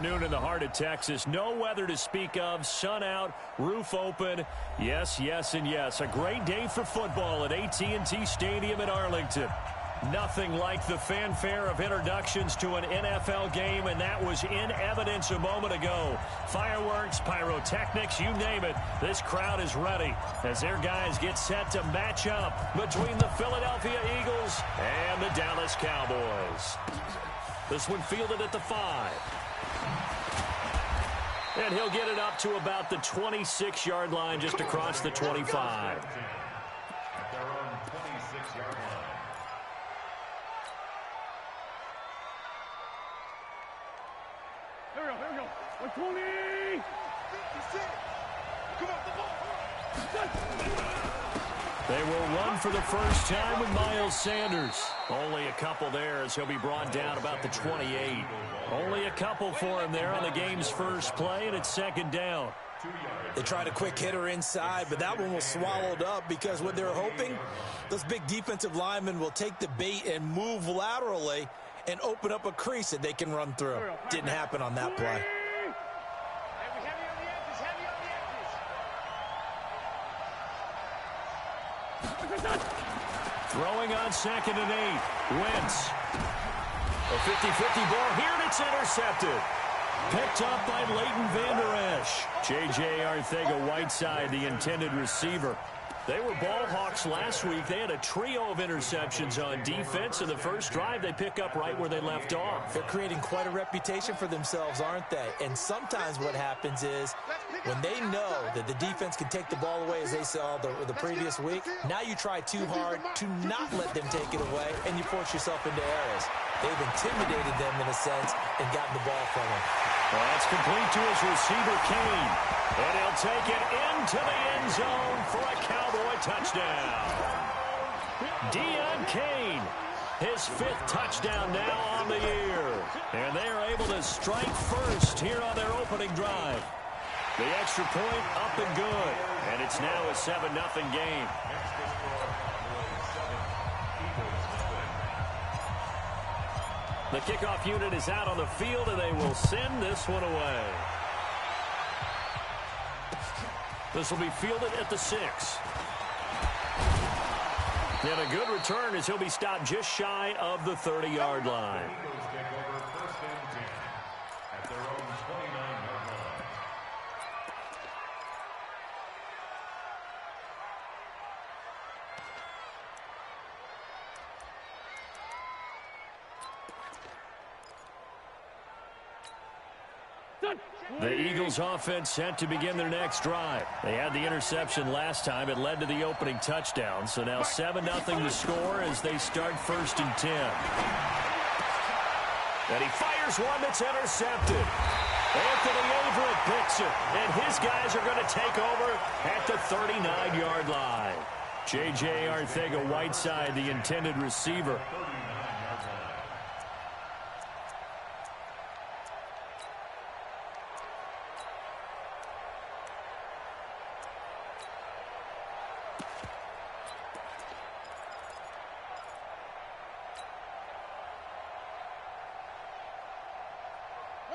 Noon in the heart of Texas. No weather to speak of. Sun out, roof open. Yes, yes, and yes. A great day for football at AT&T Stadium in Arlington. Nothing like the fanfare of introductions to an NFL game, and that was in evidence a moment ago. Fireworks, pyrotechnics, you name it. This crowd is ready as their guys get set to match up between the Philadelphia Eagles and the Dallas Cowboys. This one fielded at the 5. And he'll get it up to about the 26-yard line, just across the 25. At their own 26-yard line. Here we go. 120. 56. Come on, the ball. They will run for the first time with Miles Sanders. Only a couple there as he'll be brought down about the 28. Only a couple for him there on the game's first play, and it's second down. They tried a quick hitter inside, but that one was swallowed up because what they're hoping, those big defensive linemen will take the bait and move laterally and open up a crease that they can run through. Didn't happen on that play. Throwing on 2nd and 8. Wentz. A 50-50 ball here, and it's intercepted. Picked up by Leighton Vander Esch. J.J. Arcega-Whiteside, the intended receiver. They were ball hawks last week. They had a trio of interceptions on defense. In the first drive, they pick up right where they left off. They're creating quite a reputation for themselves, aren't they? And sometimes what happens is when they know that the defense can take the ball away, as they saw the previous week, now you try too hard to not let them take it away, and you force yourself into errors. They've intimidated them in a sense and gotten the ball from them. Well, that's complete to his receiver, Kane. And he'll take it into the end zone for a Cowboy touchdown. Deon Kane, his 5th touchdown now on the year. And they are able to strike first here on their opening drive. The extra point up and good. And it's now a 7-0 game. The kickoff unit is out on the field, and they will send this one away. This will be fielded at the 6. And a good return as he'll be stopped just shy of the 30-yard line. Eagles take over 1st and 10 at their own 29-yard line. The Eagles offense set to begin their next drive. They had the interception last time. It led to the opening touchdown. So now 7-0 to score as they start 1st and 10. And he fires one that's intercepted. Anthony Averett picks it. And his guys are going to take over at the 39-yard line. J.J. Arcega-Whiteside, the intended receiver.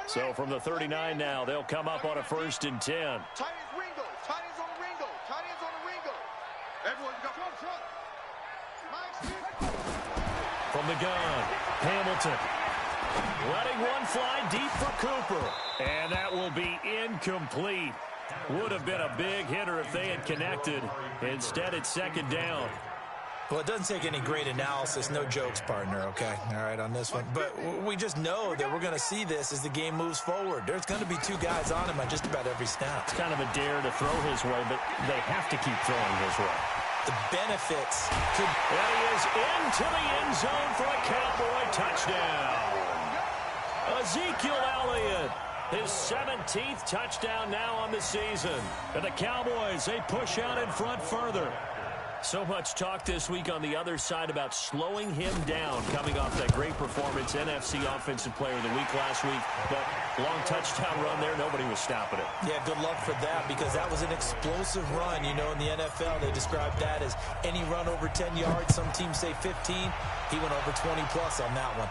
So from the 39 now, they'll come up on a 1st and 10. Tight ends Ringo. Tight ends on the Ringo. Tight ends on the Ringo. Everyone go. From the gun, Hamilton. Letting one fly deep for Cooper. And that will be incomplete. Would have been a big hitter if they had connected. Instead, it's 2nd down. Well, it doesn't take any great analysis. No jokes, partner, okay? All right, on this one. But we just know that we're going to see this as the game moves forward. There's going to be 2 guys on him on just about every snap. It's kind of a dare to throw his way, but they have to keep throwing his way. The benefits could... And he is into the end zone for a Cowboy touchdown. Ezekiel Elliott, his 17th touchdown now on the season. And the Cowboys, they push out in front further. So much talk this week on the other side about slowing him down coming off that great performance, NFC Offensive Player of the Week last week. But long touchdown run there, nobody was stopping it. Yeah, good luck for that because that was an explosive run. You know, in the NFL, they described that as any run over 10 yards. Some teams say 15. He went over 20-plus on that one.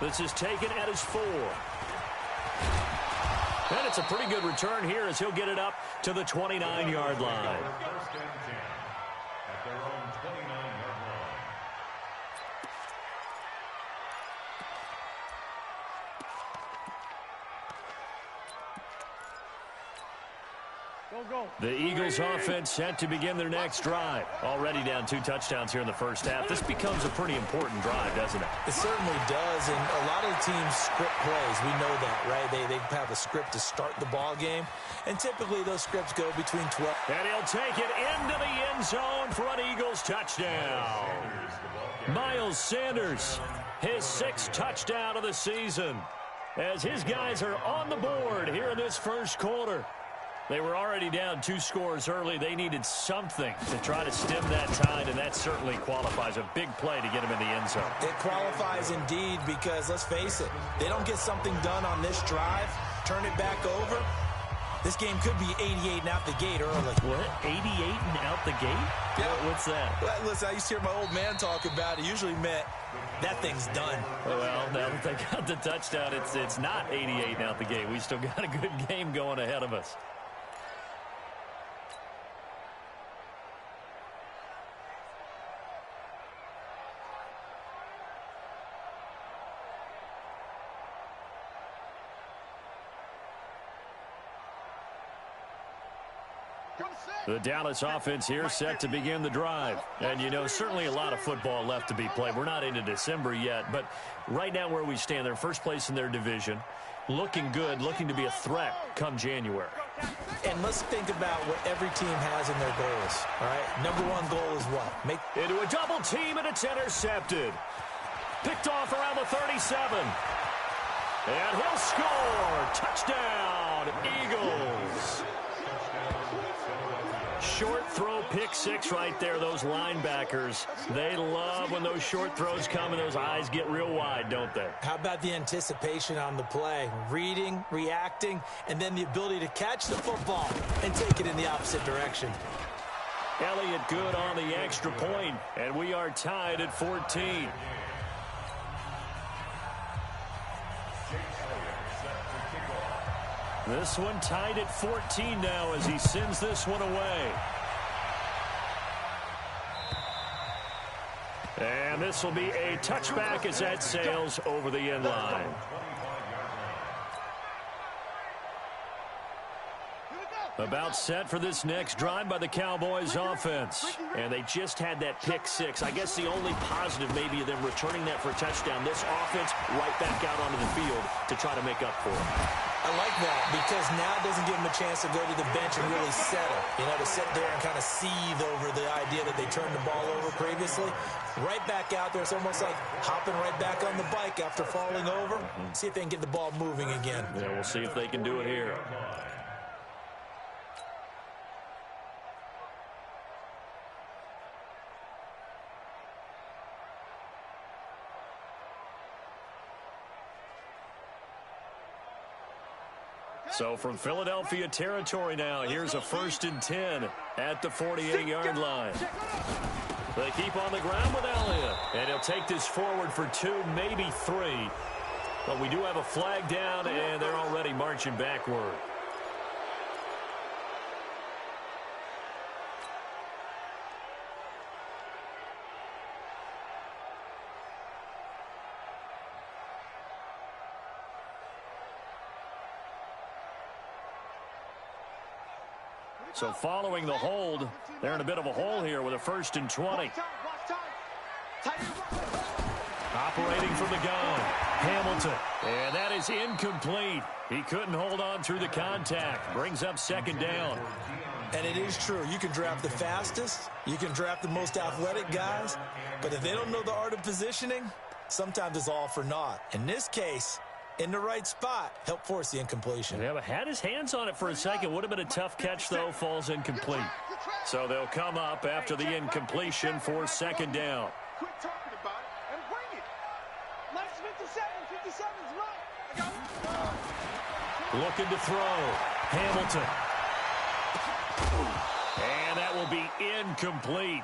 This is taken at his 4. And it's a pretty good return here as he'll get it up to the 29-yard line. First and 10 at their own 29-yard line. The Eagles offense set to begin their next drive. Already down 2 touchdowns here in the first half. This becomes a pretty important drive, doesn't it? It certainly does, and a lot of the teams script plays. We know that, right? They have a script to start the ball game, and typically those scripts go between 12. And he'll take it into the end zone for an Eagles touchdown. Miles Sanders, his 6th touchdown of the season, as his guys are on the board here in this first quarter. They were already down 2 scores early. They needed something to try to stem that tide, and that certainly qualifies. A big play to get him in the end zone. It qualifies indeed because, let's face it, they don't get something done on this drive, turn it back over. This game could be 88 and out the gate early. What? 88 and out the gate? Yeah. What's that? Well, listen, I used to hear my old man talk about it. Usually meant that thing's done. Well, now that they got the touchdown, it's not 88 and out the gate. We still got a good game going ahead of us. The Dallas offense here set to begin the drive. And, you know, certainly a lot of football left to be played. We're not into December yet, but right now where we stand, they're first place in their division. Looking good, looking to be a threat come January. And let's think about what every team has in their goals, all right? Number one goal is what? Make into a double team, and it's intercepted. Picked off around the 37. And he'll score. Touchdown, Eagles. Short throw, pick 6 right there. Those linebackers, they love when those short throws come and those eyes get real wide, don't they? How about the anticipation on the play? Reading, reacting, and then the ability to catch the football and take it in the opposite direction. Elliott good on the extra point, and we are tied at 14. This one tied at 14 now as he sends this one away. And this will be a touchback as that sails over the end line. About set for this next drive by the Cowboys offense. And they just had that pick 6. I guess the only positive maybe of them returning that for a touchdown. This offense right back out onto the field to try to make up for it. I like that because now it doesn't give them a chance to go to the bench and really settle. You know, to sit there and kind of seethe over the idea that they turned the ball over previously. Right back out there. It's almost like hopping right back on the bike after falling over. See if they can get the ball moving again. Yeah, we'll see if they can do it here. So from Philadelphia territory now, here's a 1st and 10 at the 48-yard line. They keep on the ground with Elliott, and he'll take this forward for 2, maybe 3. But we do have a flag down, and they're already marching backward. So following the hold, they're in a bit of a hole here with a 1st and 20. Operating from the gun, Hamilton. And that is incomplete. He couldn't hold on through the contact. Brings up 2nd down. And it is true. You can draft the fastest. You can draft the most athletic guys. But if they don't know the art of positioning, sometimes it's all for naught. In this case, in the right spot, help force the incompletion. Yeah, but had his hands on it for a second. Would have been a tough catch, though. Falls incomplete. So they'll come up after the incompletion for 2nd down. Quit talking about it and bring it. Let's 57. 57's right. Looking to throw. Hamilton. And that will be incomplete.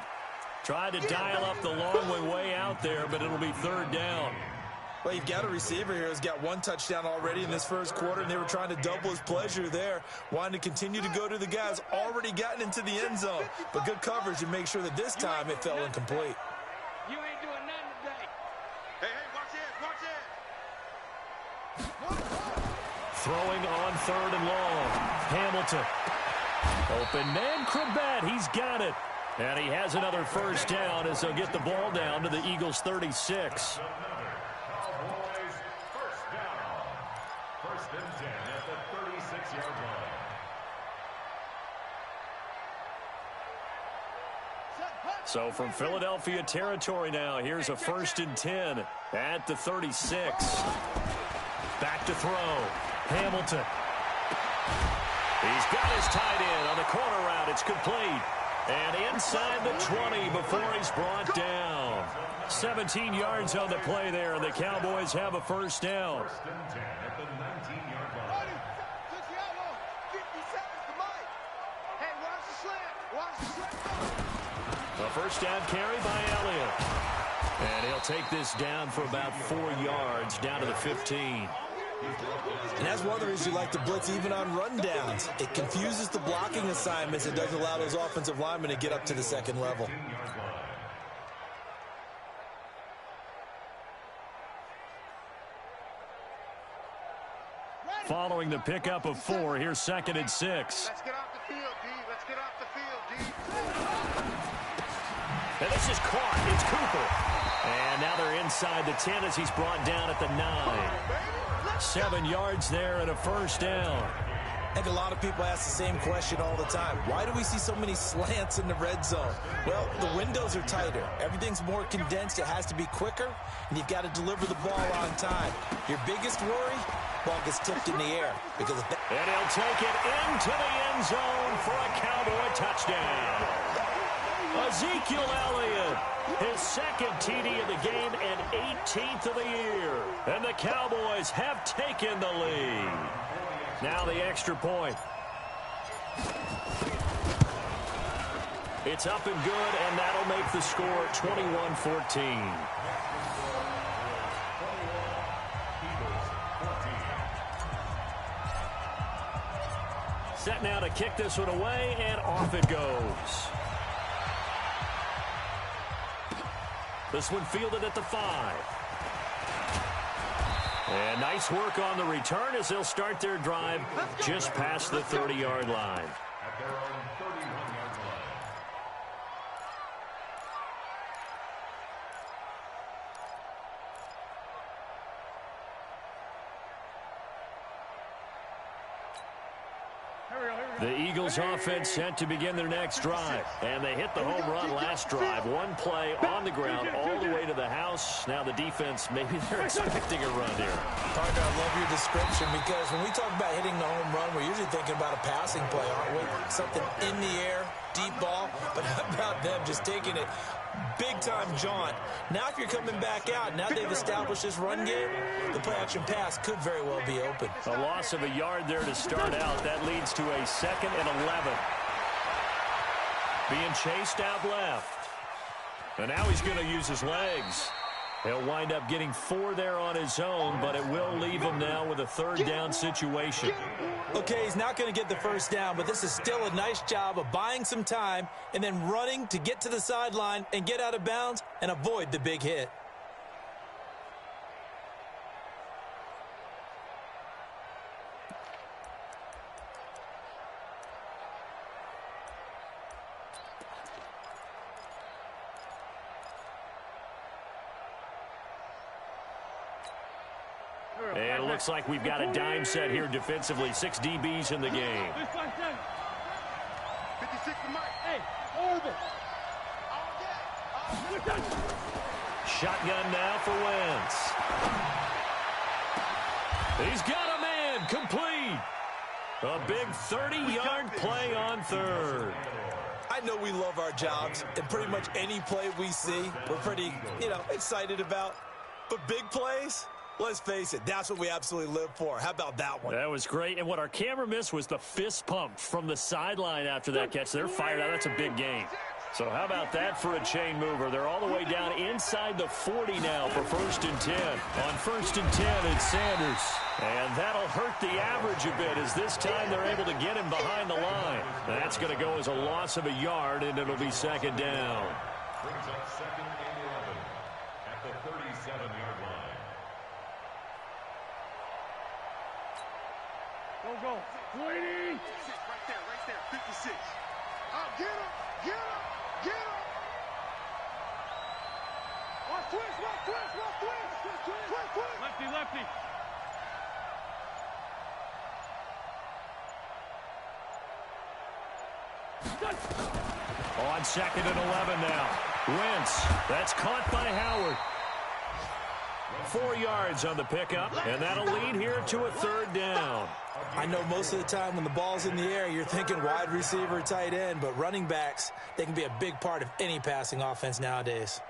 Tried to dial up the long way out there, but it'll be 3rd down. Well, you've got a receiver here who's got one touchdown already in this first quarter, and they were trying to double his pleasure there, wanting to continue to go to the guys already gotten into the end zone. But good coverage to make sure that this time it fell incomplete. You ain't doing nothing today. Hey, watch it. Throwing on 3rd and long. Hamilton. Open man, Krebet. He's got it. And he has another first down as they'll get the ball down to the Eagles' 36. Cowboys first down. 1st and 10 at the 36-yard line. So from Philadelphia territory now, here's a 1st and 10 at the 36. Back to throw. Hamilton. He's got his tight end on the corner route. It's complete. And inside the 20 before he's brought down. 17 yards on the play there, and the Cowboys have a first down. 1st and 10 at the 19-yard line. Hey, watch the slant. Watch the slant. A first down carry by Elliott. And he'll take this down for about 4 yards, down to the 15. And that's one of the reasons you like to blitz even on rundowns. It confuses the blocking assignments. It doesn't allow those offensive linemen to get up to the second level. Following the pickup of 4, here's 2nd and 6. Let's get off the field, D. Let's get off the field, D. And this is caught. It's Cooper. And now they're inside the 10 as he's brought down at the 9. 7 yards there and a first down. I think a lot of people ask the same question all the time. Why do we see so many slants in the red zone? Well, the windows are tighter. Everything's more condensed. It has to be quicker, and you've got to deliver the ball on time. Your biggest worry, ball gets tipped in the air. And he'll take it into the end zone for a Cowboy touchdown. Ezekiel Elliott, his 2nd TD of the game and 18th of the year. And the Cowboys have taken the lead. Now the extra point. It's up and good, and that'll make the score 21-14. Set now to kick this one away, and off it goes. This one fielded at the 5. And nice work on the return as they'll start their drive just past the 30-yard line. At their own 31-yard line. The Eagles offense set to begin their next drive. And they hit the home run last drive. One play on the ground all the way to the house. Now the defense, maybe they're expecting a run here. Parker, I love your description because when we talk about hitting the home run, we're usually thinking about a passing play, aren't we? Something in the air, deep ball. But how about them just taking it big-time jaunt? Now if you're coming back out, now they've established this run game, the play-action pass could very well be open. A loss of a yard there to start out. That leads to a 2nd and 11. Being chased out left. And now he's going to use his legs. He'll wind up getting 4 there on his own, but it will leave him now with a 3rd down situation. Okay, he's not going to get the first down, but this is still a nice job of buying some time and then running to get to the sideline and get out of bounds and avoid the big hit. And it looks like we've got a dime set here defensively. 6 DBs in the game. 56 to Mike. Hey, over. Shotgun now for Wentz. He's got a man complete. A big 30-yard play on 3rd. I know we love our jobs, and pretty much any play we see, we're pretty, excited about. But big plays, let's face it, that's what we absolutely live for. How about that one? That was great. And what our camera missed was the fist pump from the sideline after that catch. They're fired out. That's a big game. So how about that for a chain mover? They're all the way down inside the 40 now for 1st and 10. On 1st and 10, it's Sanders. And that'll hurt the average a bit as this time they're able to get him behind the line. That's going to go as a loss of a yard, and it'll be 2nd down. Brings up 2nd and 11 at the 37-yard line. Go. 20. Right there. 56. Get him. Watch twist. Lefty. On 2nd and 11 now. Wentz. That's caught by Howard. 4 yards on the pickup, and that'll lead here to a 3rd down. I know most of the time when the ball's in the air, you're thinking wide receiver, tight end, but running backs, they can be a big part of any passing offense nowadays.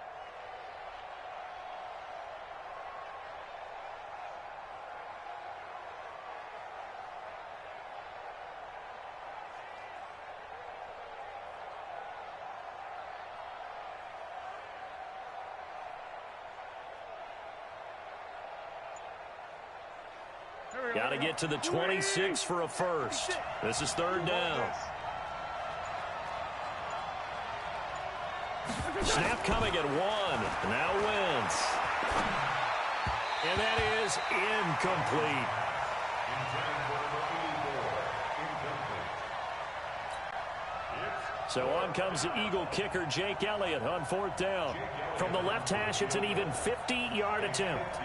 Got to get to the 26 for a first. This is 3rd down. Snap coming at 1. Now Wentz. And that is incomplete. So on comes the Eagle kicker, Jake Elliott, on 4th down. From the left hash, it's an even 50-yard attempt.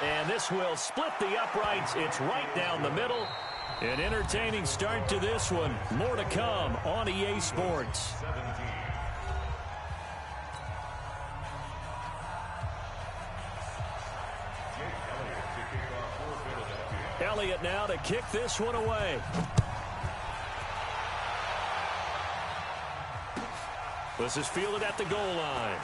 And this will split the uprights. It's right down the middle. An entertaining start to this one. More to come on EA Sports. Elliott now to kick this one away. This is fielded at the goal line.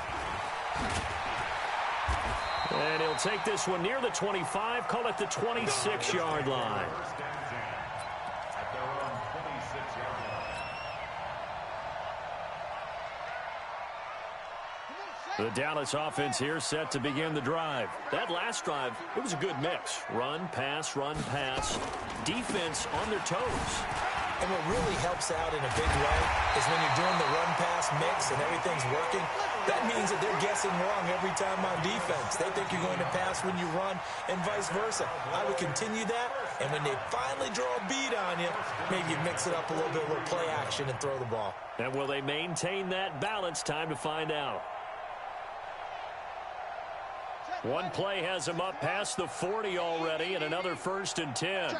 And he'll take this one near the 25, call it the 26-yard line. The Dallas offense here set to begin the drive. That last drive, it was a good mix. Run, pass, defense on their toes. And what really helps out in a big way is when you're doing the run-pass mix and everything's working, that means that they're guessing wrong every time on defense. They think you're going to pass when you run and vice versa. I would continue that, and when they finally draw a beat on you, maybe you mix it up a little bit with play action and throw the ball. And will they maintain that balance? Time to find out. One play has him up past the 40 already, and another 1st and 10.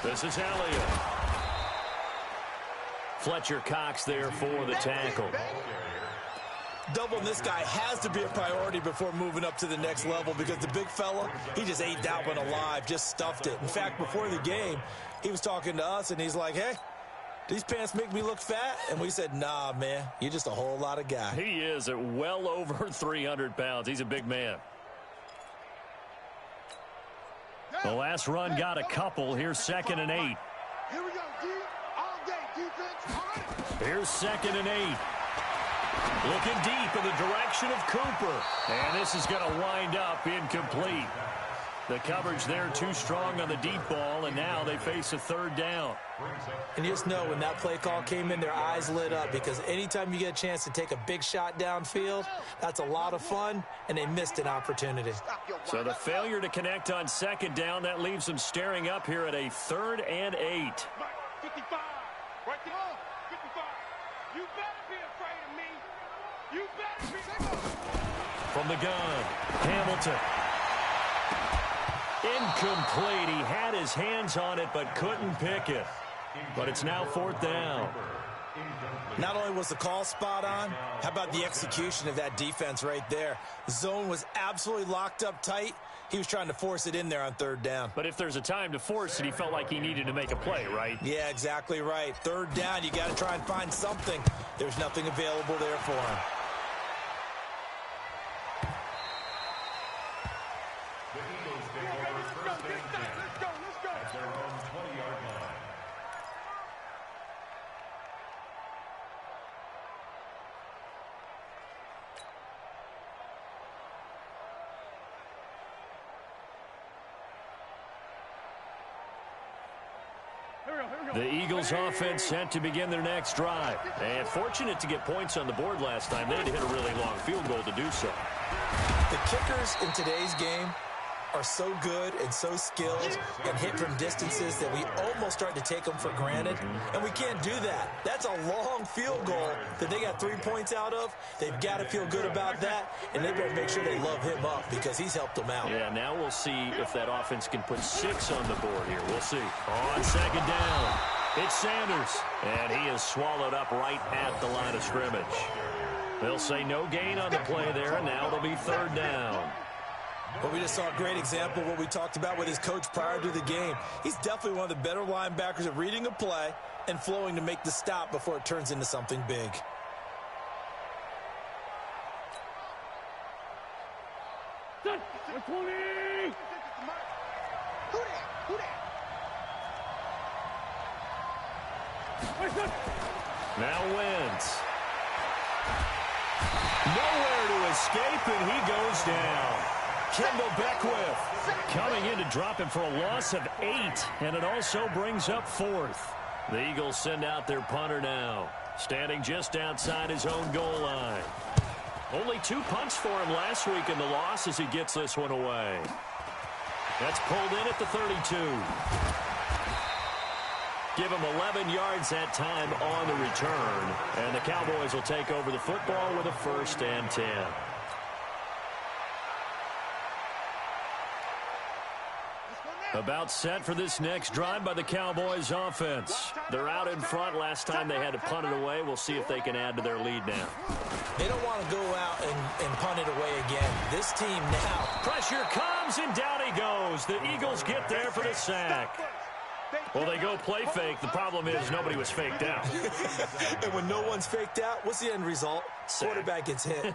This is Elliott. Fletcher Cox there for the tackle. Doubling this guy has to be a priority before moving up to the next level because the big fella, he just ate that one alive, just stuffed it. In fact, before the game, he was talking to us, and he's like, hey, these pants make me look fat? And we said, nah, man, you're just a whole lot of guy. He is at well over 300 pounds. He's a big man. The last run got a couple. Here's 2nd and 8. Here we go, D. All day, defense. Here's 2nd and 8. Looking deep in the direction of Cooper. And this is going to wind up incomplete. The coverage there too strong on the deep ball, and now they face a 3rd down. And you just know when that play call came in, their eyes lit up because anytime you get a chance to take a big shot downfield, that's a lot of fun, and they missed an opportunity. So the failure to connect on 2nd down, that leaves them staring up here at a 3rd and 8. 55. Right there. 55. You better be afraid of me. You better be. From the gun, Hamilton. Incomplete. He had his hands on it but couldn't pick it. But it's now 4th down. Not only was the call spot on, how about the execution of that defense right there? The zone was absolutely locked up tight. He was trying to force it in there on 3rd down. But if there's a time to force it, he felt like he needed to make a play, right? Yeah, exactly right. 3rd down, you got to try and find something. There's nothing available there for him. The Eagles offense set to begin their next drive. And fortunate to get points on the board last time. They had to hit a really long field goal to do so. The kickers in today's game are so good and so skilled and hit from distances that we almost start to take them for granted, and we can't do that. That's a long field goal that they got 3 points out of. They've got to feel good about that, and they better make sure they love him up because he's helped them out. Yeah, now we'll see if that offense can put 6 on the board here. We'll see. On second down, it's Sanders, and he is swallowed up right at the line of scrimmage. They'll say no gain on the play there, and now it'll be third down. Well, we just saw a great example of what we talked about with his coach prior to the game. He's definitely one of the better linebackers at reading a play and flowing to make the stop before it turns into something big. Now Wentz. Nowhere to escape, and he goes down. Kendall Beckwith coming in to drop him for a loss of 8, and it also brings up 4th. The Eagles send out their punter now, standing just outside his own goal line. Only 2 punts for him last week in the loss as he gets this one away. That's pulled in at the 32. Give him 11 yards that time on the return, and the Cowboys will take over the football with a 1st and 10. About set for this next drive by the Cowboys offense. They're out in front. Last time they had to punt it away. We'll see if they can add to their lead now. They don't want to go out and punt it away again. This team now. Pressure comes, and down he goes. The Eagles get there for the sack. Well, they go play fake. The problem is nobody was faked out. And when no one's faked out, what's the end result? Quarterback gets hit.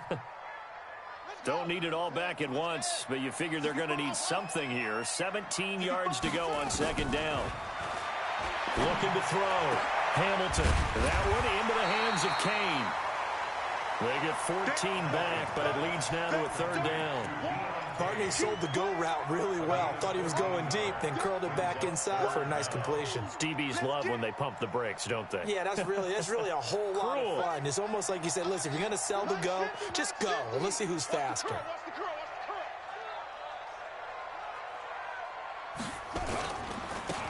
Don't need it all back at once, but you figure they're going to need something here. 17 yards to go on second down. Looking to throw. Hamilton. That one into the hands of Kane. They get 14 back, but it leads now to a 3rd down. Barney sold the go route really well. Thought he was going deep, then curled it back inside for a nice completion. DBs love when they pump the brakes, don't they? Yeah, that's really a whole lot of fun. It's almost like you said, listen, if you're going to sell the go, just go. And let's see who's faster.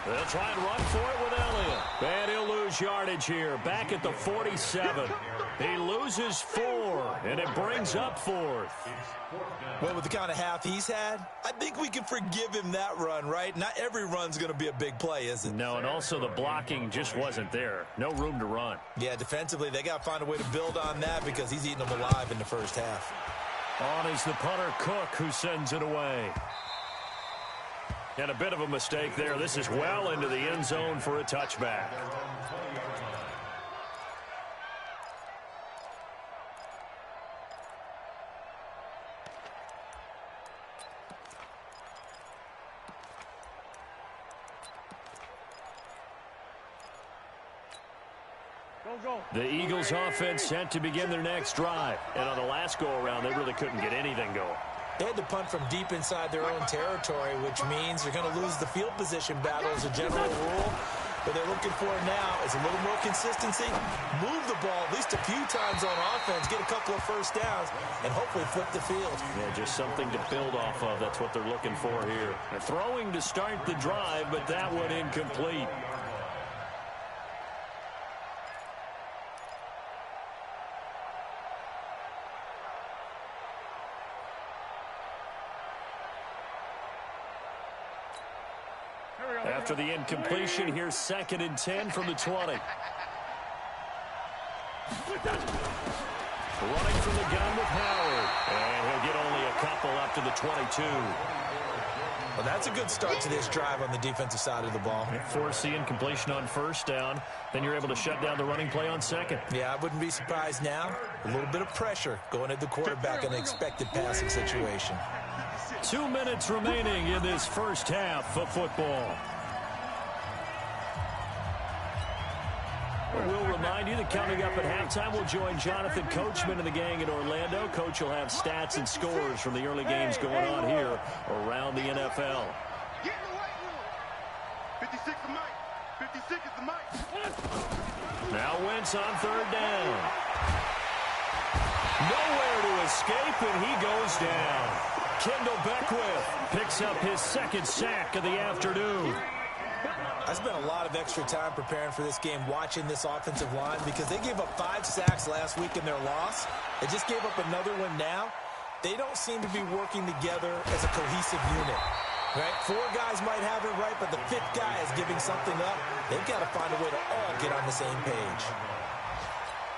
They'll try and run for it with Elliott. And he'll lose yardage here. Back at the 47. He loses 4, and it brings up 4th. Well, with the kind of half he's had, I think we can forgive him that run, right? Not every run's going to be a big play, is it? No, and also the blocking just wasn't there. No room to run. Yeah, defensively, they got to find a way to build on that because he's eating them alive in the first half. On is the punter, Cook, who sends it away. And a bit of a mistake there. This is well into the end zone for a touchback. The Eagles offense set to begin their next drive. And on the last go-around, they really couldn't get anything going. They had to punt from deep inside their own territory, which means they're going to lose the field position battle as a general rule. What they're looking for now is a little more consistency, move the ball at least a few times on offense, get a couple of first downs, and hopefully flip the field. Yeah, just something to build off of. That's what they're looking for here. They're throwing to start the drive, but that one incomplete. After the incompletion, here's 2nd and 10 from the 20. Running from the gun with Howard. And he'll get only a couple up to the 22. Well, that's a good start to this drive on the defensive side of the ball. Force the incompletion on 1st down. Then you're able to shut down the running play on 2nd. Yeah, I wouldn't be surprised now. A little bit of pressure going at the quarterback in an expected passing situation. 2 minutes remaining in this first half of football. We'll remind you that coming up at halftime, we'll join Jonathan Coachman and the gang in Orlando. Coach will have stats and scores from the early games going on here around the NFL. Get in the weight room. 56 to Mike. 56 is the mic. Now Wentz on third down. Nowhere to escape, and he goes down. Kendall Beckwith picks up his second sack of the afternoon. I spent a lot of extra time preparing for this game watching this offensive line because they gave up 5 sacks last week in their loss. They just gave up another one now. They don't seem to be working together as a cohesive unit. Right? 4 guys might have it right, but the 5th guy is giving something up. They've got to find a way to all get on the same page.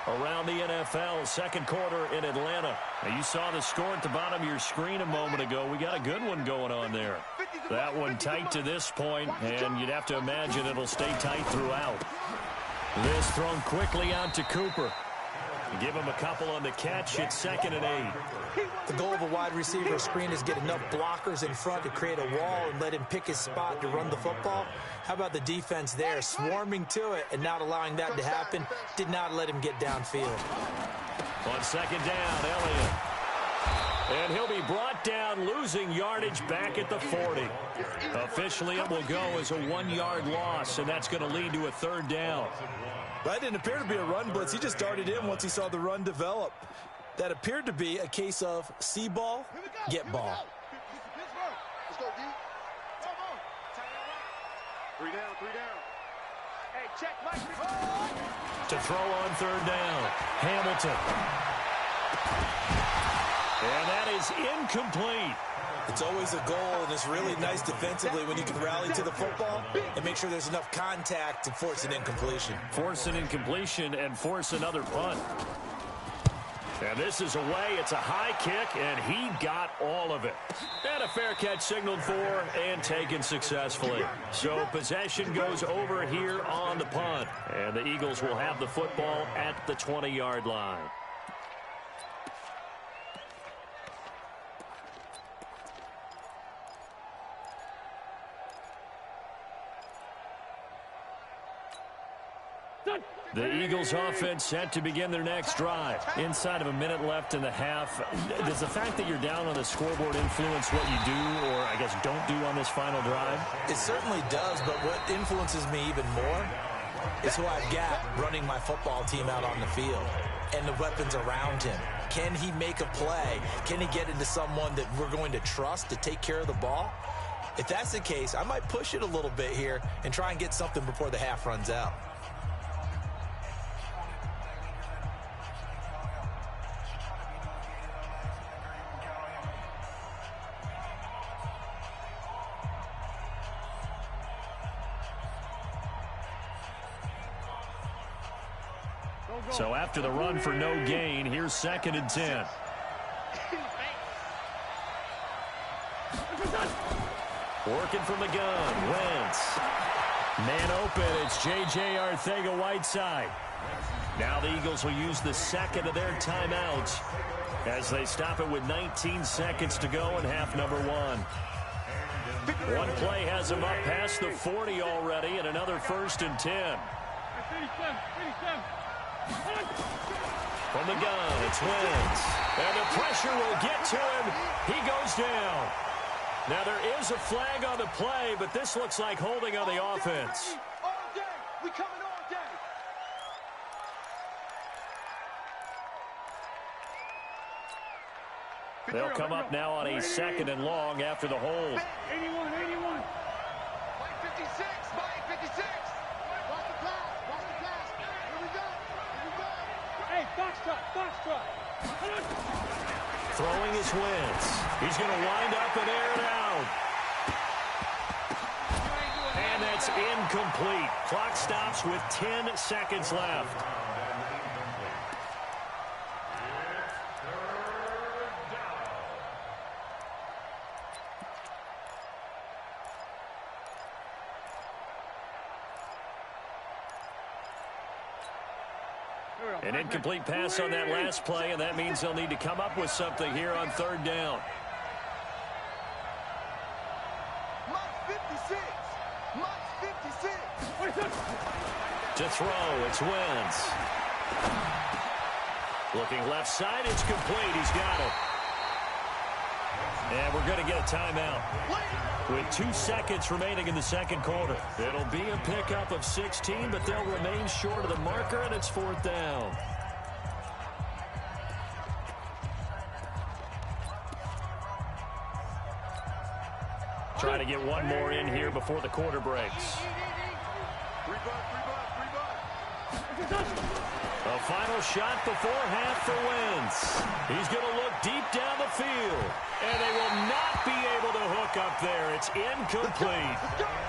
Around the NFL, second quarter in Atlanta. Now you saw the score at the bottom of your screen a moment ago. We got a good one going on there. That one tight to this point, and you'd have to imagine it'll stay tight throughout. This thrown quickly out to Cooper. Give him a couple on the catch. It's 2nd and 8. The goal of a wide receiver screen is get enough blockers in front to create a wall and let him pick his spot to run the football. How about the defense there, swarming to it and not allowing that to happen? Did not let him get downfield. On 2nd down, Elliott. And he'll be brought down, losing yardage back at the 40. Officially, it will go as a 1-yard loss, and that's going to lead to a 3rd down. That didn't appear to be a run blitz. He just darted in once he saw the run develop. That appeared to be a case of see ball, get ball. Let's go, D. Come on. 3 down, 3 down. Hey, check Mike. To throw on 3rd down, Hamilton. And that is incomplete. It's always a goal, and it's really nice defensively when you can rally to the football and make sure there's enough contact to force an incompletion. Force an incompletion and force another punt. And this is away. It's a high kick, and he got all of it. And a fair catch signaled for and taken successfully. So possession goes over here on the punt. And the Eagles will have the football at the 20-yard line. The Eagles offense set to begin their next drive. Inside of a minute left in the half. Does the fact that you're down on the scoreboard influence what you do or, I guess, don't do on this final drive? It certainly does, but what influences me even more is who I've got running my football team out on the field and the weapons around him. Can he make a play? Can he get into someone that we're going to trust to take care of the ball? If that's the case, I might push it a little bit here and try and get something before the half runs out. So after the run for no gain, here's 2nd and 10. Working from the gun, Wentz. Man open, it's J.J. Arcega-Whiteside. Now the Eagles will use the 2nd of their timeouts as they stop it with 19 seconds to go in half number 1. One play has them up past the 40 already, and another 1st and 10. From the gun, it's Wentz. And the pressure will get to him. He goes down. Now there is a flag on the play, but this looks like holding on the offense. All day. We coming all day. They'll come up now on a 2nd and long after the hold. 81. Mike 56. Mike 56. Watch the pass. Here we go. Hey, box truck. Throwing is Wentz. He's going to wind up and air it out. And that's incomplete. Clock stops with 10 seconds left. An incomplete pass on that last play, and that means they'll need to come up with something here on 3rd down. To throw, it's Wentz. Looking left side, it's complete. He's got it. And we're going to get a timeout with 2 seconds remaining in the second quarter. It'll be a pickup of 16, but they'll remain short of the marker, and it's 4th down. Trying to get one more in here before the quarter breaks. A final shot before half for Wentz. He's going to look deep down the field, and they will not be able to hook up there. It's incomplete.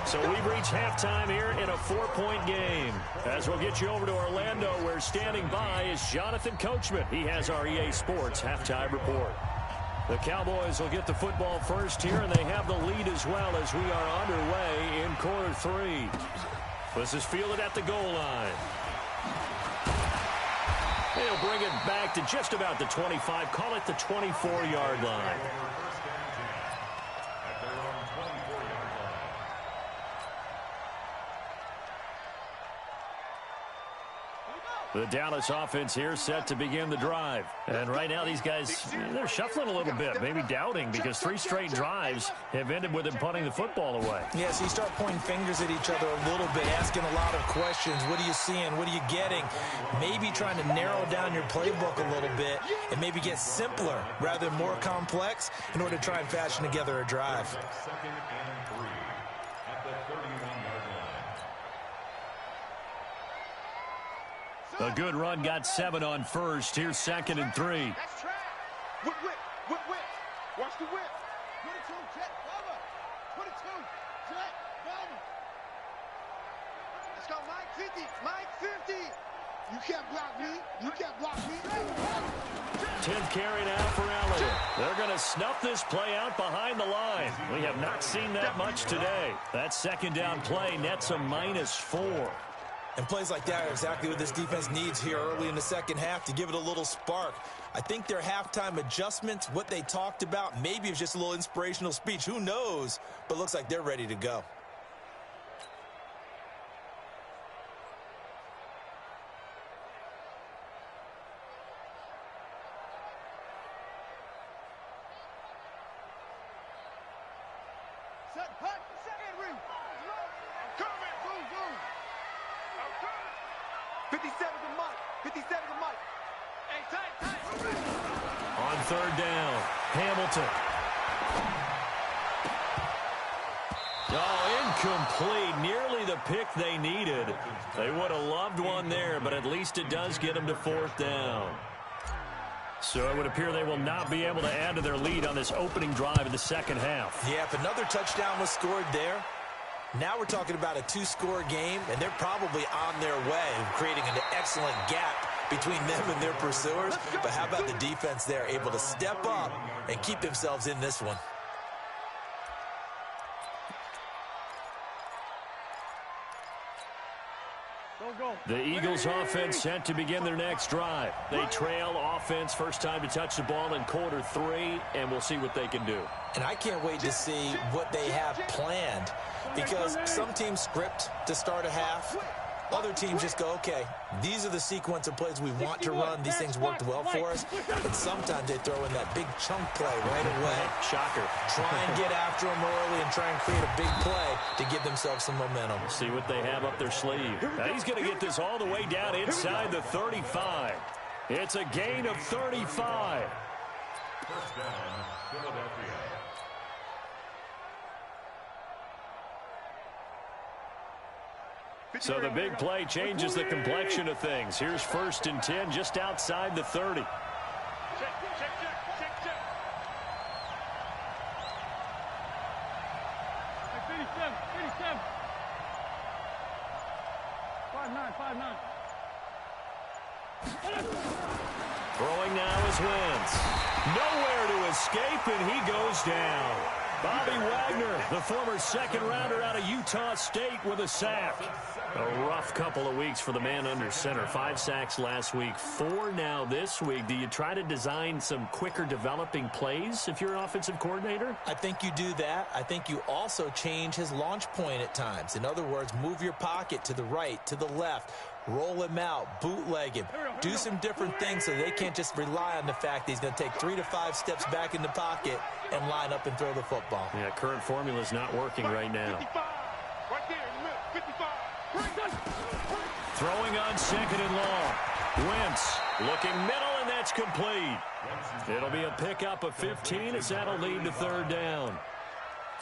So we've reached halftime here in a 4-point game. As we'll get you over to Orlando, where standing by is Jonathan Coachman. He has our EA Sports halftime report. The Cowboys will get the football first here, and they have the lead as well as we are underway in quarter 3. This is fielded at the goal line. He'll bring it back to just about the 25, call it the 24-yard line. The Dallas offense here set to begin the drive. And right now these guys, they're shuffling a little bit, maybe doubting, because 3 straight drives have ended with them punting the football away. Yeah, so you start pointing fingers at each other a little bit, asking a lot of questions. What are you seeing? What are you getting? Maybe trying to narrow down your playbook a little bit and maybe get simpler rather than more complex in order to try and fashion together a drive. Second and 3 at the 31-yard line. A good run, got 7 on first. Here's 2nd and 3. That's track. Whip. Watch the whip. 22, jet, cover. 22, jet, cover. Let's go, Mike 50. Mike 50. You can't block me. You can't block me. 10th carry now for Elliott. They're going to snuff this play out behind the line. We have not seen that much today. That second down play nets a -4. And plays like that are exactly what this defense needs here early in the second half to give it a little spark. I think their halftime adjustments, what they talked about, maybe it's just a little inspirational speech. Who knows? But it looks like they're ready to go. Set, hut, second ring. Coming, boom, boom. 57 to Mike. 57 to Mike. Hey, tight. On 3rd down, Hamilton. Oh, incomplete. Nearly the pick they needed. They would have loved one there, but at least it does get them to 4th down. So it would appear they will not be able to add to their lead on this opening drive of the second half. Yeah, if another touchdown was scored there, now we're talking about a 2-score game, and they're probably on their way, creating an excellent gap between them and their pursuers. But how about the defense there, able to step up and keep themselves in this one? The Eagles offense set to begin their next drive. They trail offense, first time to touch the ball in quarter 3, and we'll see what they can do. And I can't wait to see what they have planned, because some teams script to start a half. Other teams just go, okay, these are the sequence of plays we want to run. These things worked well for us. And sometimes they throw in that big chunk play right away. Shocker. Try and get after them early and try and create a big play to give themselves some momentum. See what they have up their sleeve. Now he's going to get this all the way down inside the 35. It's a gain of 35. First down, Philadelphia. So the big play changes the complexion of things. Here's 1st and 10 just outside the 30. Check. 57. 5'9". Throwing now is Wentz. Nowhere to escape, and he goes down. Bobby Wagner, the former second-rounder out of Utah State, with a sack. A rough couple of weeks for the man under center. 5 sacks last week, 4 now this week. Do you try to design some quicker developing plays if you're an offensive coordinator? I think you do that. I think you also change his launch point at times. In other words, move your pocket to the right, to the left. roll him out, bootleg him, do some different things so they can't just rely on the fact that he's going to take 3 to 5 steps back in the pocket and line up and throw the football. Yeah, current formula is not working right now. 55. Right there in the middle. 55. Throwing on 2nd and long. Wentz looking middle, and that's complete. It'll be a pickup of 15 as that'll lead to 3rd down.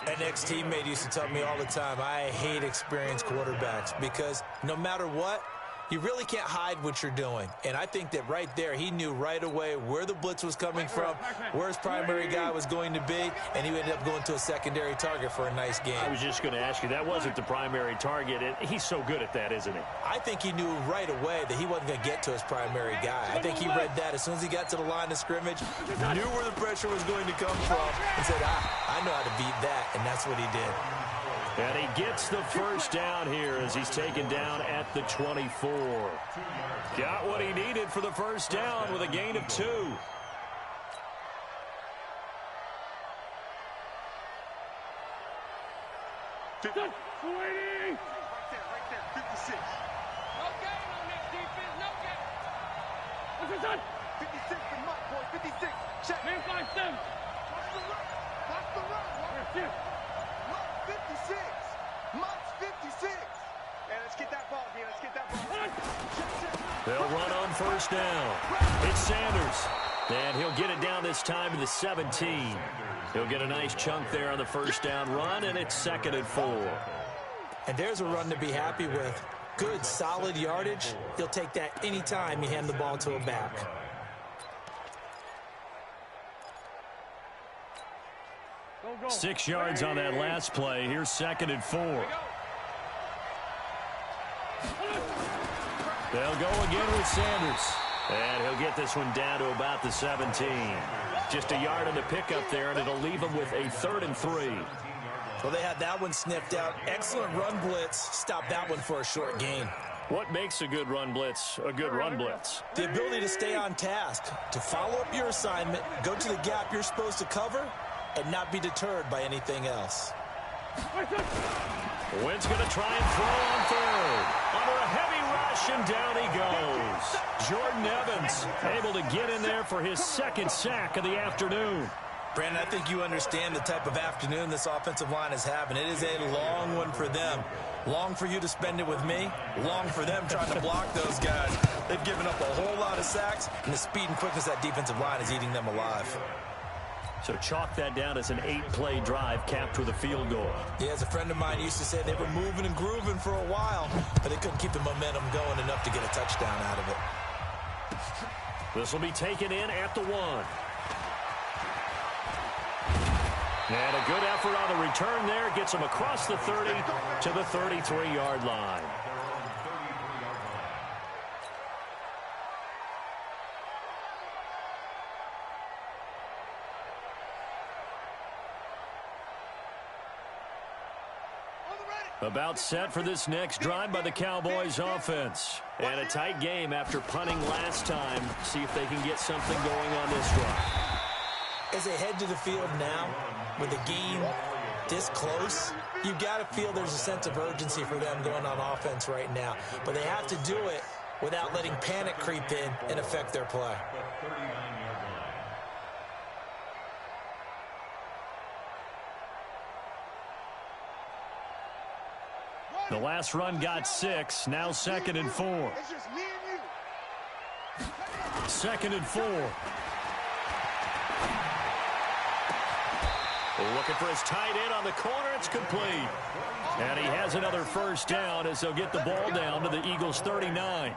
An ex-teammate used to tell me all the time, I hate experienced quarterbacks because no matter what, you really can't hide what you're doing. And I think that right there, he knew right away where the blitz was coming from, where his primary guy was going to be, and he ended up going to a secondary target for a nice game. I was just going to ask you, that wasn't the primary target. He's so good at that, isn't he? I think he knew right away that he wasn't going to get to his primary guy. I think he read that as soon as he got to the line of scrimmage, knew where the pressure was going to come from, and said, I know how to beat that, and that's what he did. And he gets the 1st down here as he's taken down at the 24. Got what he needed for the 1st down with a gain of 2. Right there, 56. No gain on this defense, no gain. What's it done? 56 for Mike, boy, 56. Check. Man 5-7. Watch the run. Watch the run. Here. Mike 56. Mike's 56. And let's get that ball, man. Let's get that ball. Check. They'll run on 1st down. It's Sanders. And he'll get it down this time to the 17. He'll get a nice chunk there on the 1st down run, and it's 2nd and 4. And there's a run to be happy with. Good, solid yardage. He'll take that any time you hand the ball to a back. Go. 6 yards on that last play. Here's 2nd and 4. They'll go again with Sanders. And he'll get this one down to about the 17. Just a yard on the pickup there, and it'll leave him with a 3rd and 3. Well, they had that one sniffed out. Excellent run blitz. Stop that one for a short gain. What makes a good run blitz a good run blitz? The ability to stay on task, to follow up your assignment, go to the gap you're supposed to cover, and not be deterred by anything else. Wentz going to try and throw on 3rd. Under a heavy rush, and down he goes. Jordan Evans able to get in there for his 2nd sack of the afternoon. Brandon, I think you understand the type of afternoon this offensive line is having. It is a long one for them. Long for you to spend it with me. Long for them trying to block those guys. They've given up a whole lot of sacks, and the speed and quickness of that defensive line is eating them alive. So chalk that down as an 8-play drive capped with a field goal. Yeah, as a friend of mine used to say, they were moving and grooving for a while, but they couldn't keep the momentum going enough to get a touchdown out of it. This will be taken in at the 1. And a good effort on the return there. Gets him across the 30 to the 33-yard line. About set for this next drive by the Cowboys offense. And a tight game after punting last time. See if they can get something going on this drive. As they head to the field now, with the game this close, you've got to feel there's a sense of urgency for them going on offense right now. But they have to do it without letting panic creep in and affect their play. The last run got 6. Now 2nd and 4. It's just me and you. 2nd and 4. Looking for his tight end on the corner. It's complete. And he has another 1st down as they'll get the ball down to the Eagles' 39.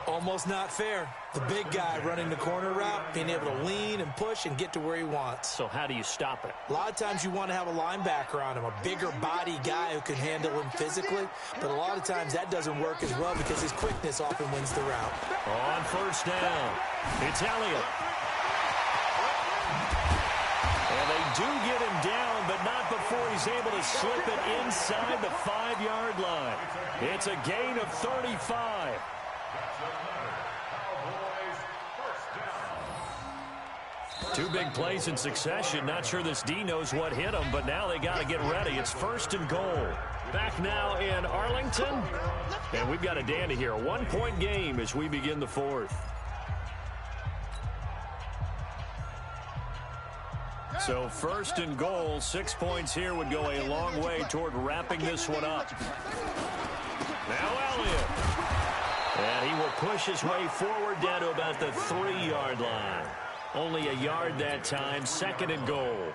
Almost not fair. The big guy running the corner route, being able to lean and push and get to where he wants. So how do you stop it? A lot of times you want to have a linebacker on him, a bigger body guy who can handle him physically, but a lot of times that doesn't work as well because his quickness often wins the route. On 1st down, it's Elliott. And they do get him down, but not before he's able to slip it inside the 5-yard line. It's a gain of 35. Two big plays in succession. Not sure this D knows what hit him, but now they got to get ready. It's 1st and goal. Back now in Arlington. And we've got a dandy here. A one-point game as we begin the fourth. So first and goal, 6 points here would go a long way toward wrapping this one up. Now Elliott. And he will push his way forward down to about the 3-yard line. Only a yard that time, second and goal.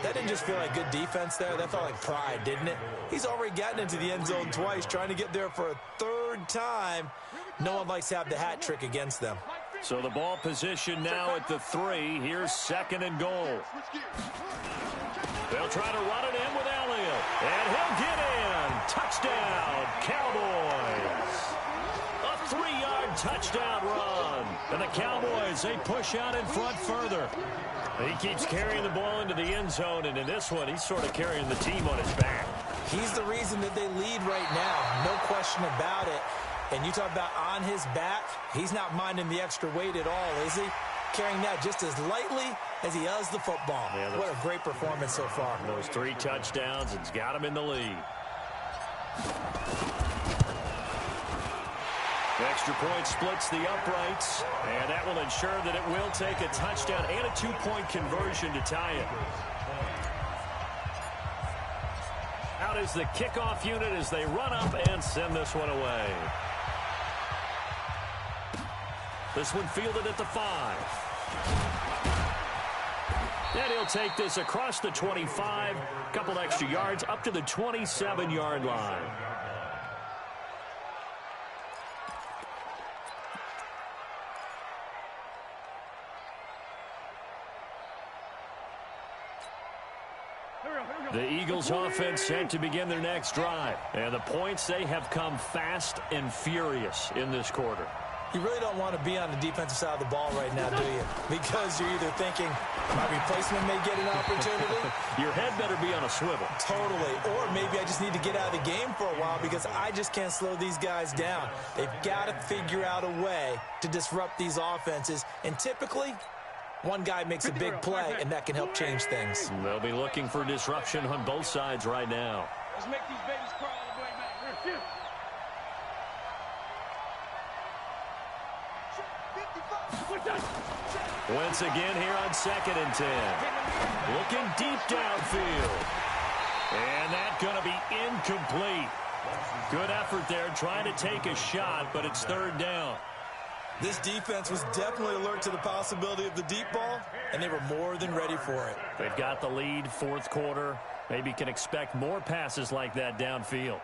That didn't just feel like good defense there. That felt like pride, didn't it? He's already gotten into the end zone twice, trying to get there for a third time. No one likes to have the hat trick against them. So the ball position now at the 3. Here's second and goal. They'll try to run it in with Elliott. And he'll get in. Touchdown, Cowboys. A 3-yard touchdown run. And the Cowboys, they push out in front further. He keeps carrying the ball into the end zone, and in this one, he's sort of carrying the team on his back. He's the reason that they lead right now. No question about it. And you talk about on his back, he's not minding the extra weight at all, is he? Carrying that just as lightly as he does the football. Yeah, what a great performance so far. Those 3 touchdowns, it's got him in the lead. Extra point splits the uprights, and that will ensure that it will take a touchdown and a 2-point conversion to tie it. Out is the kickoff unit as they run up and send this one away. This one fielded at the 5. And he'll take this across the 25, a couple extra yards up to the 27-yard line. The Eagles offense set to begin their next drive. And the points, they have come fast and furious in this quarter. You really don't want to be on the defensive side of the ball right now, do you? Because you're either thinking, my replacement may get an opportunity. Your head better be on a swivel. Totally. Or maybe I just need to get out of the game for a while because I just can't slow these guys down. They've got to figure out a way to disrupt these offenses. And typically, one guy makes a big play, and that can help change things. They'll be looking for disruption on both sides right now. Let's make these babies crawl all the way back. Here. Once again here on 2nd and 10. Looking deep downfield. And that's going to be incomplete. Good effort there trying to take a shot, but it's 3rd down. This defense was definitely alert to the possibility of the deep ball, and they were more than ready for it. They've got the lead, 4th quarter. Maybe can expect more passes like that downfield.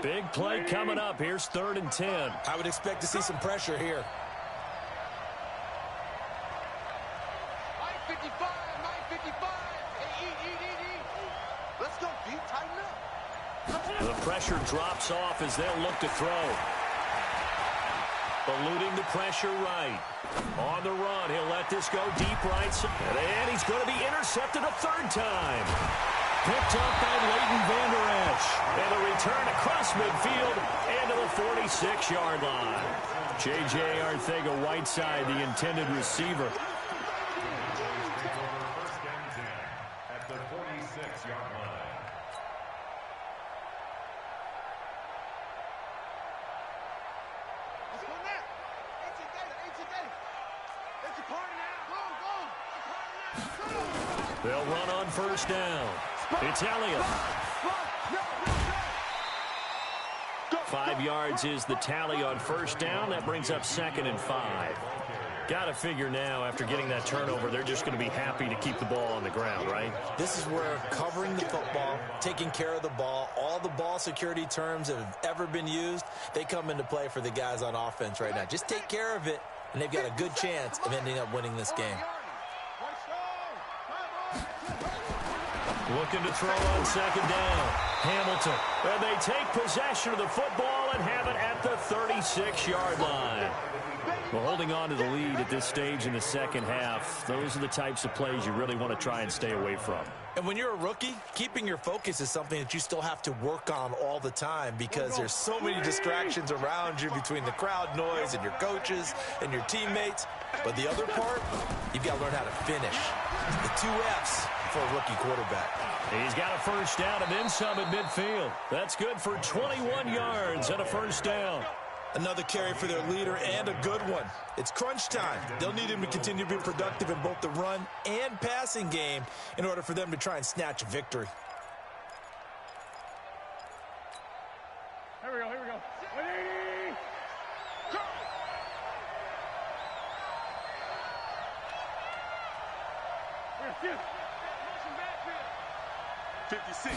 Big play coming up. Here's 3rd and 10. I would expect to see some pressure here. 55. Let's go deep, tighten up. The pressure drops off as they'll look to throw. Eluding the pressure right. On the run, he'll let this go deep right. And he's going to be intercepted a 3rd time. Picked up by Leighton Vander Esch. And a return across midfield and to the 46-yard line. J.J. Arcega-Whiteside, the intended receiver. First and 10 at the 46-yard line. Let's go now. It's your party now. Go. They'll run on 1st down. It's Elliott. 5 yards is the tally on 1st down. That brings up 2nd and 5. Got to figure now, after getting that turnover, they're just going to be happy to keep the ball on the ground, right? This is where covering the football, taking care of the ball, all the ball security terms that have ever been used, they come into play for the guys on offense right now. Just take care of it, and they've got a good chance of ending up winning this game. Looking to throw on 2nd down. Hamilton. And they take possession of the football and have it at the 36-yard line. Well, holding on to the lead at this stage in the second half, those are the types of plays you really want to try and stay away from. And when you're a rookie, keeping your focus is something that you still have to work on all the time because there's so many distractions around you between the crowd noise and your coaches and your teammates. But the other part, you've got to learn how to finish. The 2 F's. for a rookie quarterback. He's got a first down and then some at midfield. That's good for 21 yards and a first down. Another carry for their leader and a good one. It's crunch time. They'll need him to continue to be productive in both the run and passing game in order for them to try and snatch a victory. Here we go, here we go. Ready? Go! Here, shift. Motion backfield. 56.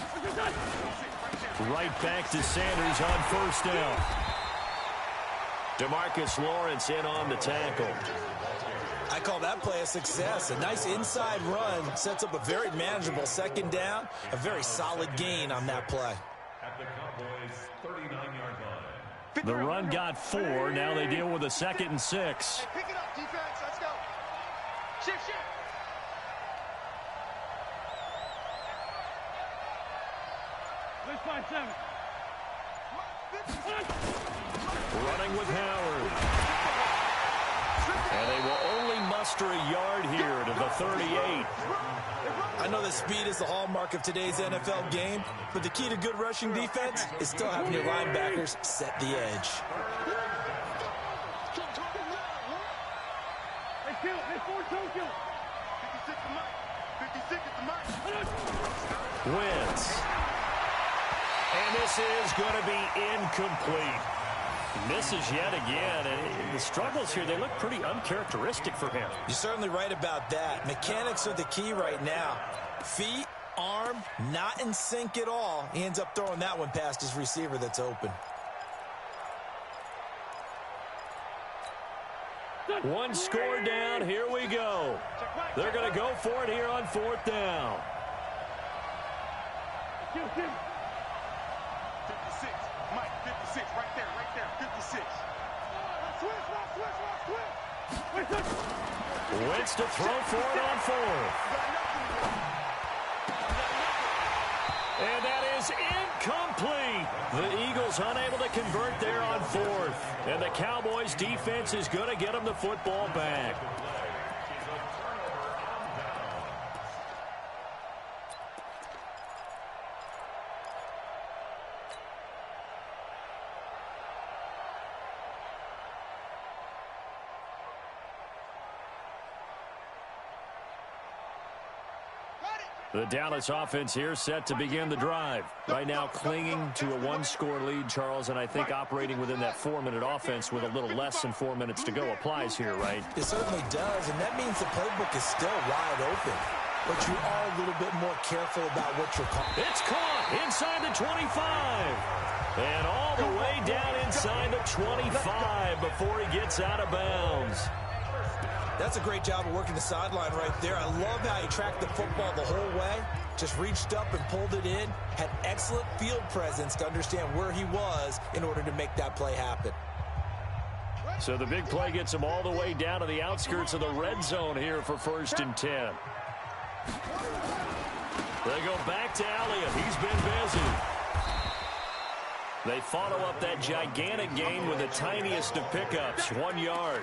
Right back to Sanders on first down. DeMarcus Lawrence in on the tackle. I call that play a success. A nice inside run sets up a very manageable second down. A very solid gain on that play. At the Cowboys' 39-yard line. The run got 4. Now they deal with a 2nd and 6. Hey, pick it up, defense. Let's go. Shift, shift. Let's find 7. Running with Howard. And they will only muster a yard here to the 38. I know that speed is the hallmark of today's NFL game, but the key to good rushing defense is still having your linebackers set the edge. Hey, kill. Hey, 4-2 kill. 56 to Mike. 56 is the Mike. Wins. And this is going to be incomplete. Misses yet again. And the struggles here, they look pretty uncharacteristic for him. You're certainly right about that. Mechanics are the key right now. Feet, arm, not in sync at all. He ends up throwing that one past his receiver that's open. One score down. Here we go. They're going to go for it here on 4th down. Kill, kill. 56. Mike, 56. Right there, 56. Wentz to throw for it on 4th. And that is incomplete. The Eagles unable to convert there on 4th. And the Cowboys defense is going to get them the football back. The Dallas offense here set to begin the drive. Right now clinging to a 1-score lead, Charles, and I think operating within that 4-minute offense with a little less than 4 minutes to go applies here, right? It certainly does, and that means the playbook is still wide open. But you are a little bit more careful about what you're calling. It's caught inside the 25. And all the way down inside the 25 before he gets out of bounds. That's a great job of working the sideline right there. I love how he tracked the football the whole way. Just reached up and pulled it in. Had excellent field presence to understand where he was in order to make that play happen. So the big play gets him all the way down to the outskirts of the red zone here for 1st and 10. They go back to Elliott. He's been busy. They follow up that gigantic gain with the tiniest of pickups, 1 yard.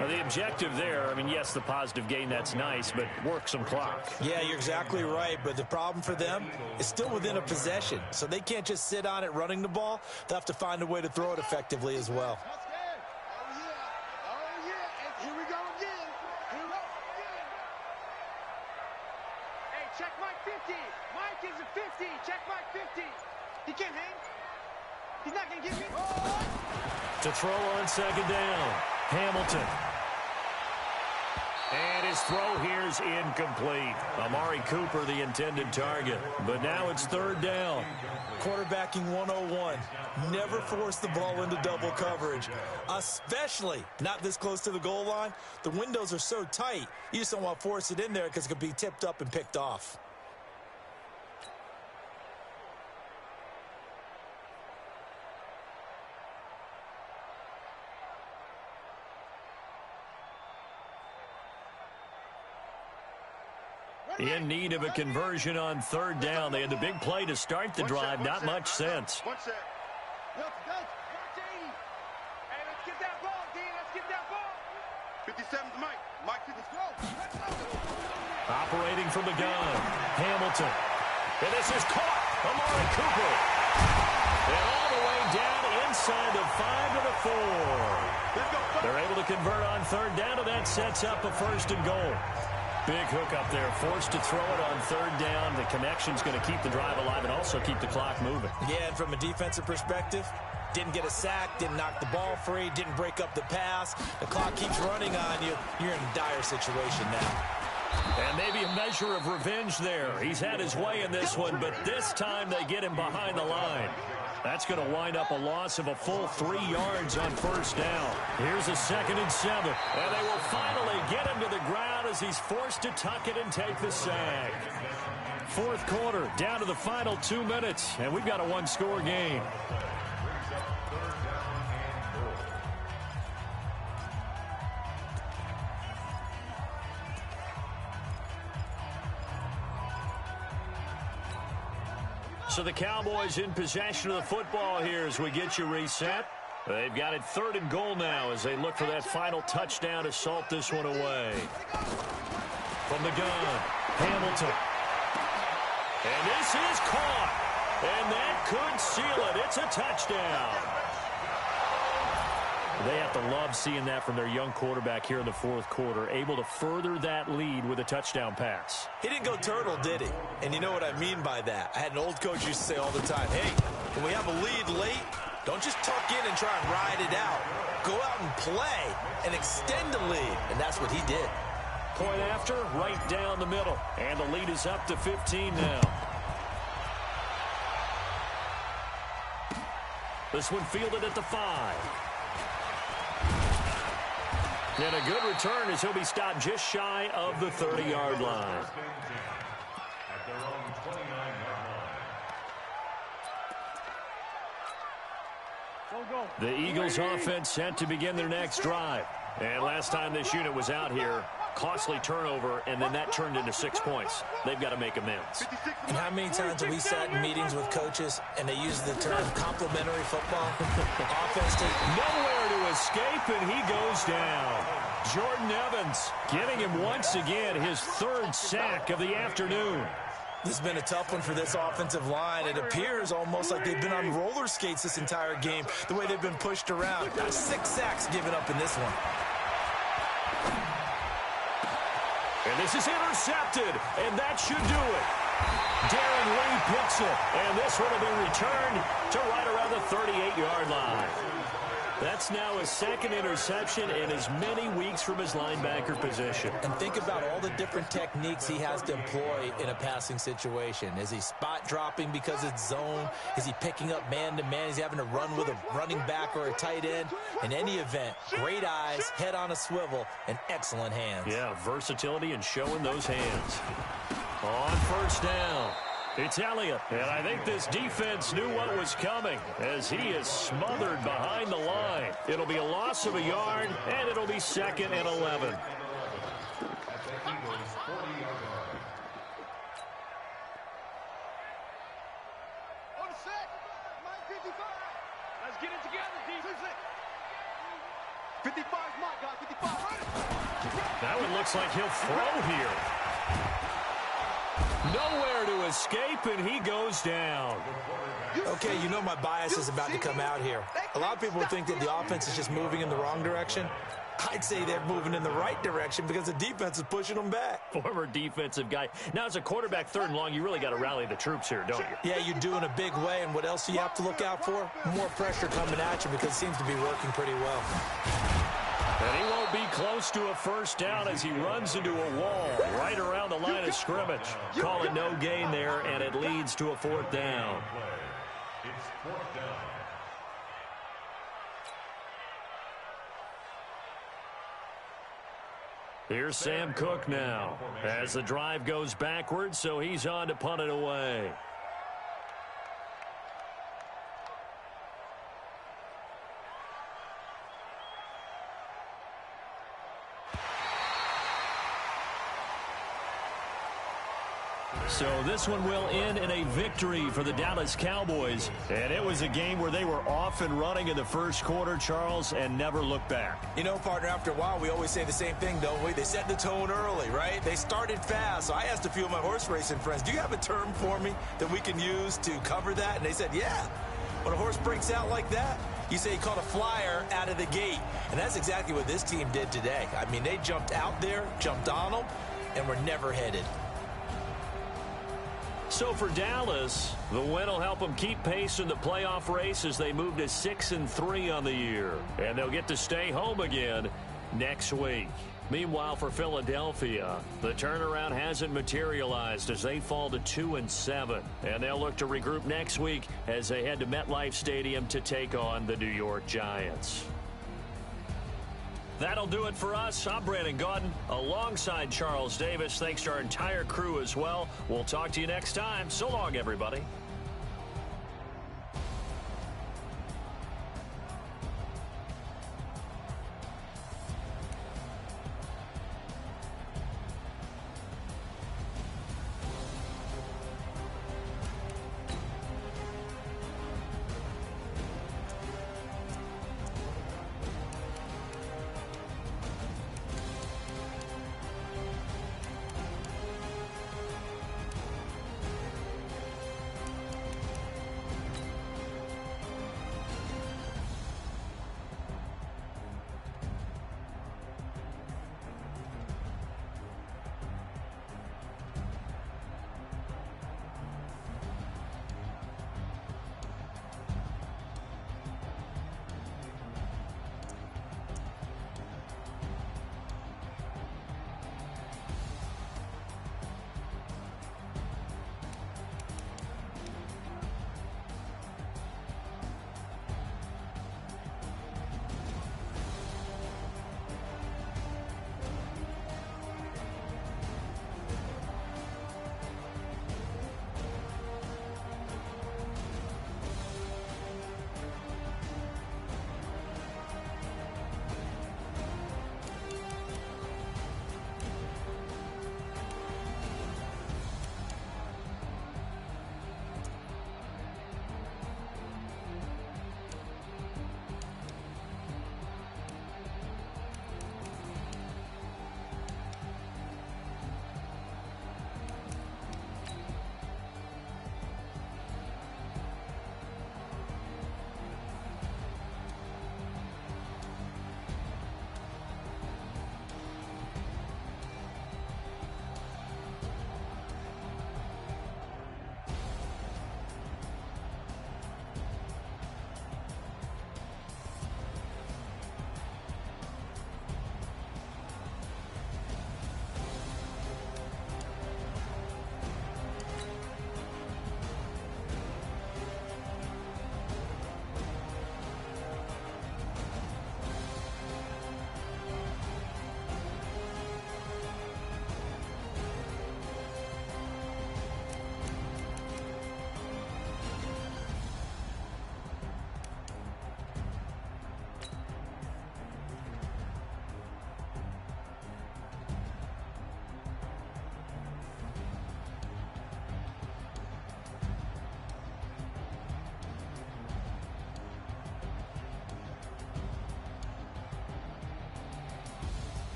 Now, the objective there, I mean, yes, the positive gain, that's nice, but work some clock. Yeah, you're exactly right, but the problem for them is still within a possession, so they can't just sit on it running the ball. They'll have to find a way to throw it effectively as well. Here we go again. Hey, check Mike 50. Mike is a 50. Check Mike 50. He can't hang. He's not going to get me. To throw on 2nd down, Hamilton. And his throw here's incomplete. Amari Cooper, the intended target. But now it's 3rd down. Quarterbacking 101. Never force the ball into double coverage, especially not this close to the goal line. The windows are so tight, you just don't want to force it in there because it could be tipped up and picked off. In need of a conversion on 3rd down. They had the big play to start the drive. Not much sense. 1 sec. Watch 80. Hey, let's get that ball, D. Let's get that ball. 57's Mike. Mike, let's go. Operating from the gun, Hamilton. And this is caught. Amari Cooper. And all the way down inside the 5 to the 4. They're able to convert on third down, and that sets up a 1st and goal. Big hook up there, forced to throw it on third down. The connection's going to keep the drive alive and also keep the clock moving. Yeah, and from a defensive perspective, didn't get a sack, didn't knock the ball free, didn't break up the pass. The clock keeps running on you. You're in a dire situation now. And maybe a measure of revenge there. He's had his way in this one, but this time they get him behind the line. That's going to wind up a loss of a full 3 yards on 1st down. Here's a 2nd and 7. And they will finally get him to the ground as he's forced to tuck it and take the sack. 4th quarter, down to the final 2 minutes, and we've got a 1-score game. So the Cowboys in possession of the football here as we get you reset. They've got it 3rd and goal now as they look for that final touchdown to salt this one away. From the gun, Hamilton. And this is caught. And that could seal it. It's a touchdown. They have to love seeing that from their young quarterback here in the 4th quarter, able to further that lead with a touchdown pass. He didn't go turtle, did he? And you know what I mean by that. I had an old coach used to say all the time, hey, when we have a lead late, don't just tuck in and try and ride it out. Go out and play and extend the lead. And that's what he did. Point after, right down the middle. And the lead is up to 15 now. This one fielded at the 5. And a good return as he'll be stopped just shy of the 30-yard line. The Eagles offense set to begin their next drive. And last time this unit was out here, costly turnover, and then that turned into 6 points. They've got to make amends. And how many times have we sat in meetings with coaches and they use the term complementary football? Offense takes nowhere to escape, and he goes down. Jordan Evans getting him once again his 3rd sack of the afternoon. This has been a tough one for this offensive line. It appears almost like they've been on roller skates this entire game, the way they've been pushed around. 6 sacks given up in this one. And this is intercepted, and that should do it. Darren Lee picks it, and this one will be returned to right around the 38-yard line. That's now his 2nd interception in as many weeks from his linebacker position. And think about all the different techniques he has to employ in a passing situation. Is he spot dropping because it's zone? Is he picking up man-to-man? Is he having to run with a running back or a tight end? In any event, great eyes, head on a swivel, and excellent hands. Yeah, versatility and showing those hands. On 1st down, it's Elliott. And I think this defense knew what was coming as he is smothered behind the line. It'll be a loss of a yard, and it'll be 2nd and 11. Let's get it together, defense. 55 is my guy. 55. That one looks like he'll throw here. Nowhere to escape, and he goes down. Okay, you know my bias is about to come out here. A lot of people think that the offense is just moving in the wrong direction. I'd say they're moving in the right direction because the defense is pushing them back. Former defensive guy. Now, as a quarterback 3rd and long, you really got to rally the troops here, don't you? Yeah, you do in a big way, and what else do you have to look out for? More pressure coming at you because it seems to be working pretty well. And he won't be close to a 1st down as he runs into a wall right around the line of scrimmage. Call it no gain there, and it leads to a 4th down. It's 4th down. Here's Sam Cook now as the drive goes backwards, so he's on to punt it away. So this one will end in a victory for the Dallas Cowboys. And it was a game where they were off and running in the first quarter, Charles, and never looked back. You know, partner, after a while, we always say the same thing, don't we? They set the tone early, right? They started fast. So I asked a few of my horse racing friends, do you have a term for me that we can use to cover that? And they said, yeah. When a horse breaks out like that, you say he caught a flyer out of the gate. And that's exactly what this team did today. I mean, they jumped out there, jumped on them, and were never headed. So for Dallas, the win will help them keep pace in the playoff race as they move to 6-3 on the year. And they'll get to stay home again next week. Meanwhile, for Philadelphia, the turnaround hasn't materialized as they fall to 2-7. And they'll look to regroup next week as they head to MetLife Stadium to take on the New York Giants. That'll do it for us. I'm Brandon Gaudin alongside Charles Davis. Thanks to our entire crew as well. We'll talk to you next time. So long, everybody.